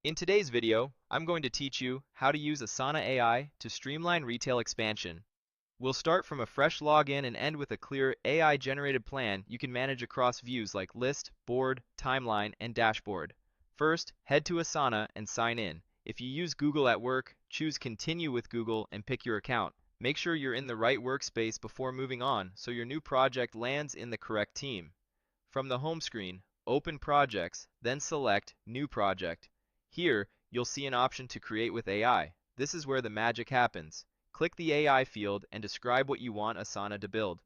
In today's video, I'm going to teach you how to use Asana AI to streamline retail expansion. We'll start from a fresh login and end with a clear AI-generated plan you can manage across views like List, Board, Timeline, and Dashboard. First, head to Asana and sign in. If you use Google at work, choose Continue with Google and pick your account. Make sure you're in the right workspace before moving on so your new project lands in the correct team. From the home screen, open Projects, then select New Project. Here, you'll see an option to create with AI. This is where the magic happens. Click the AI field and describe what you want Asana to build.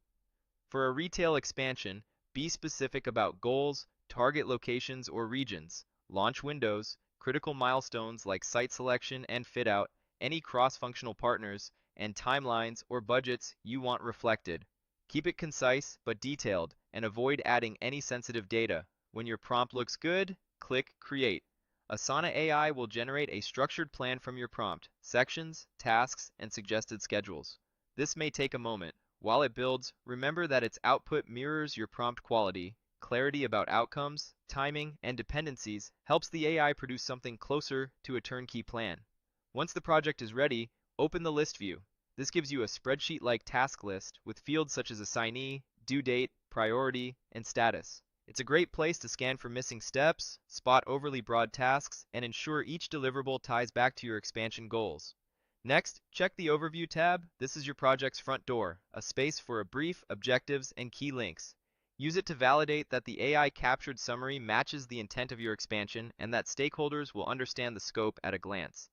For a retail expansion, be specific about goals, target locations or regions, launch windows, critical milestones like site selection and fit out, any cross-functional partners, and timelines or budgets you want reflected. Keep it concise but detailed and avoid adding any sensitive data. When your prompt looks good, click Create. Asana AI will generate a structured plan from your prompt, sections, tasks, and suggested schedules. This may take a moment. While it builds, remember that its output mirrors your prompt quality. Clarity about outcomes, timing, and dependencies helps the AI produce something closer to a turnkey plan. Once the project is ready, open the list view. This gives you a spreadsheet-like task list with fields such as assignee, due date, priority, and status. It's a great place to scan for missing steps, spot overly broad tasks, and ensure each deliverable ties back to your expansion goals. Next, check the Overview tab. This is your project's front door, a space for a brief, objectives, and key links. Use it to validate that the AI captured summary matches the intent of your expansion and that stakeholders will understand the scope at a glance.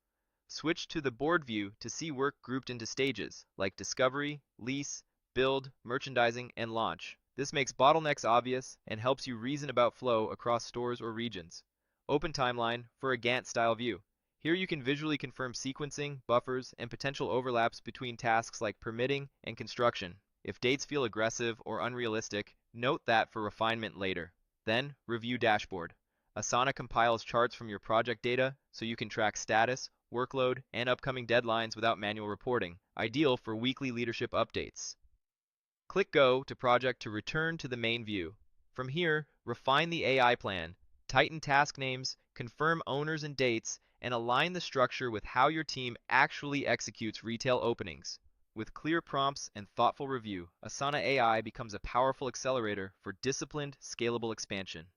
Switch to the Board view to see work grouped into stages, like discovery, lease, build, merchandising, and launch. This makes bottlenecks obvious and helps you reason about flow across stores or regions. Open Timeline for a Gantt-style view. Here you can visually confirm sequencing, buffers, and potential overlaps between tasks like permitting and construction. If dates feel aggressive or unrealistic, note that for refinement later. Then, review Dashboard. Asana compiles charts from your project data so you can track status, workload, and upcoming deadlines without manual reporting, ideal for weekly leadership updates. Click Go to Project to return to the main view. From here, refine the AI plan, tighten task names, confirm owners and dates, and align the structure with how your team actually executes retail openings. With clear prompts and thoughtful review, Asana AI becomes a powerful accelerator for disciplined, scalable expansion.